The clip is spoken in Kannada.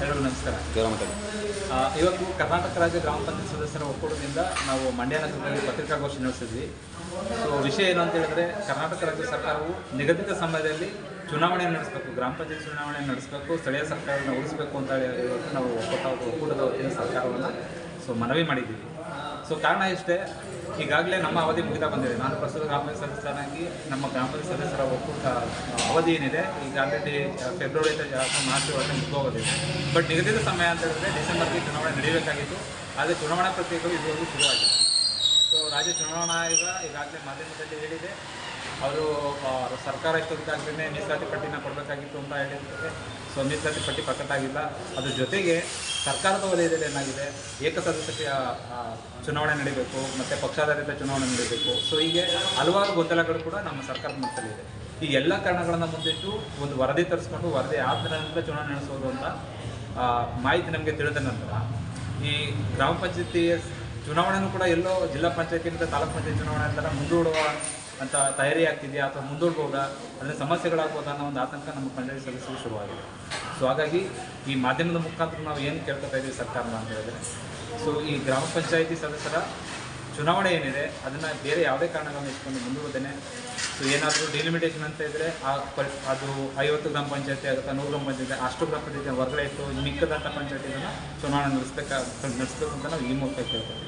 ಎಲ್ಲರಿಗೂ ನಮಸ್ಕಾರ. ಇವತ್ತು ಕರ್ನಾಟಕ ರಾಜ್ಯ ಗ್ರಾಮ ಪಂಚಾಯತ್ ಸದಸ್ಯರ ಒಕ್ಕೂಟದಿಂದ ನಾವು ಮಂಡ್ಯ ನಗರದಲ್ಲಿ ಪತ್ರಿಕಾಗೋಷ್ಠಿ ನಡೆಸಿದ್ವಿ. ಸೊ ವಿಷಯ ಏನು ಅಂತ ಹೇಳಿದ್ರೆ, ಕರ್ನಾಟಕ ರಾಜ್ಯ ಸರ್ಕಾರವು ನಿಗದಿತ ಸಮಯದಲ್ಲಿ ಚುನಾವಣೆ ನಡೆಸಬೇಕು, ಗ್ರಾಮ ಪಂಚಾಯತ್ ಚುನಾವಣೆ ನಡೆಸಬೇಕು, ಸ್ಥಳೀಯ ಸರ್ಕಾರವನ್ನು ಉಳಿಸಬೇಕು ಅಂತ ಹೇಳಿ ನಾವು ಒಕ್ಕೂಟದ ವತಿಯಿಂದ ಸರ್ಕಾರವನ್ನು ಮನವಿ ಮಾಡಿದ್ದೀವಿ. ಸೊ ಕಾರಣ ಇಷ್ಟೇ, ಈಗಾಗಲೇ ನಮ್ಮ ಅವಧಿ ಮುಗಿತಾ ಬಂದಿದೆ. ನಾನು ಪ್ರಸ್ತುತ ಗ್ರಾಮ ಪಂಚಾಯತ್ ಸದಸ್ಯರಾಗಿ ನಮ್ಮ ಗ್ರಾಮ ಪಂಚಾಯತ್ ಸದಸ್ಯರ ಒಕ್ಕೂಟ ಅವಧಿ ಏನಿದೆ ಈಗ ಆಲ್ರೆಡಿ ಫೆಬ್ರವರಿ ಮಾರ್ಚ್ ಒಳಗೆ ಮುಗಿದೋಗೋದಿದೆ. ಬಟ್ ನಿಗದಿತ ಸಮಯ ಅಂತ ಹೇಳಿದ್ರೆ ಡಿಸೆಂಬರ್ಗೆ ಚುನಾವಣೆ ನಡೆಯಬೇಕಾಗಿತ್ತು. ಆದರೆ ಚುನಾವಣಾ ಪ್ರಕ್ರಿಯೆಗಳು ಇದುವರೆಗೂ ಶುರುವಾಗಿದೆ. ಸೊ ರಾಜ್ಯ ಚುನಾವಣಾ ಆಯೋಗ ಈಗಾಗಲೇ ಮಾಧ್ಯಮದಲ್ಲಿ ಹೇಳಿದೆ, ಅವರು ಸರ್ಕಾರ ಇಷ್ಟೊತ್ತಾಗಲೇ ಮೀಸಲಾತಿ ಪಟ್ಟಿನ ಕೊಡಬೇಕಾಗಿತ್ತು ಅಂತ ಹೇಳಿದ್ದಾರೆ. ಸೊ ಮೀಸಲಾತಿ ಪಟ್ಟಿ ಪ್ರಕಟ ಆಗಿಲ್ಲ. ಅದ್ರ ಜೊತೆಗೆ ಸರ್ಕಾರದ ವಲಯದಲ್ಲಿ ಏನಾಗಿದೆ, ಏಕಸದಸ್ಯ ಚುನಾವಣೆ ನಡೀಬೇಕು ಮತ್ತು ಪಕ್ಷಾಧಾರಿತ ಚುನಾವಣೆ ನಡೀಬೇಕು. ಸೊ ಹೀಗೆ ಹಲವಾರು ಗೊಂದಲಗಳು ಕೂಡ ನಮ್ಮ ಸರ್ಕಾರದ ಮಟ್ಟದಲ್ಲಿದೆ. ಈ ಎಲ್ಲ ಕಾರಣಗಳನ್ನು ಮುಂದಿಟ್ಟು ಒಂದು ವರದಿ ತರಿಸ್ಕೊಂಡು ವರದಿ ಆದ ನಂತರ ಚುನಾವಣೆ ನಡೆಸೋದು ಅಂತ ಮಾಹಿತಿ ನಮಗೆ ತಿಳಿದ ನಂತರ ಈ ಗ್ರಾಮ ಪಂಚಾಯತಿ ಚುನಾವಣೆಯೂ ಕೂಡ ಎಲ್ಲೋ ಜಿಲ್ಲಾ ಪಂಚಾಯತಿಯಿಂದ ತಾಲೂಕು ಪಂಚಾಯತ್ ಚುನಾವಣೆ ಅಂತಾರೆ ಮುಂದೂಡುವ ಅಂತ ತಯಾರಿ ಆಗ್ತಿದೆಯಾ ಅಥವಾ ಮುಂದೂಡ್ಬೋದಾ, ಅದರಲ್ಲಿ ಸಮಸ್ಯೆಗಳಾಗ್ಬೋದಾ ಅನ್ನೋ ಒಂದು ಆತಂಕ ನಮ್ಮ ಪಂಚಾಯತ್ ಸದಸ್ಯರು ಶುರುವಾಗಿದೆ. ಸೊ ಹಾಗಾಗಿ ಈ ಮಾಧ್ಯಮದ ಮುಖಾಂತರ ನಾವು ಏನು ಕೇಳ್ಕೊತಾ ಇದ್ದೀವಿ ಸರ್ಕಾರನ ಅಂತ ಹೇಳಿದ್ರೆ, ಸೊ ಈ ಗ್ರಾಮ ಪಂಚಾಯತಿ ಸದಸ್ಯರ ಚುನಾವಣೆ ಏನಿದೆ ಅದನ್ನು ಬೇರೆ ಯಾವುದೇ ಕಾರಣಗಳನ್ನು ಇಟ್ಕೊಂಡು ಮುಂದೂಡೋದೇನೆ. ಸೊ ಏನಾದರೂ ಡಿಲಿಮಿಟೇಷನ್ ಅಂತ ಇದ್ದರೆ ಅದು 50 ಗ್ರಾಮ ಪಂಚಾಯತಿ ಆಗುತ್ತೆ, 100 ಗ್ರಾಮ ಪಂಚಾಯತಿ, ಅಷ್ಟು ಗ್ರಾಮ ಪಂಚಾಯತಿ ಹೊರಗಡೆ ಇಟ್ಟು ಮಿಕ್ಕದಂಥ ಪಂಚಾಯತಿಗಳನ್ನು ಚುನಾವಣೆ ನಡೆಸಬೇಕು ಅಂತ ನಾವು ಈ ಮೂಲಕ ಕೇಳ್ತೀವಿ.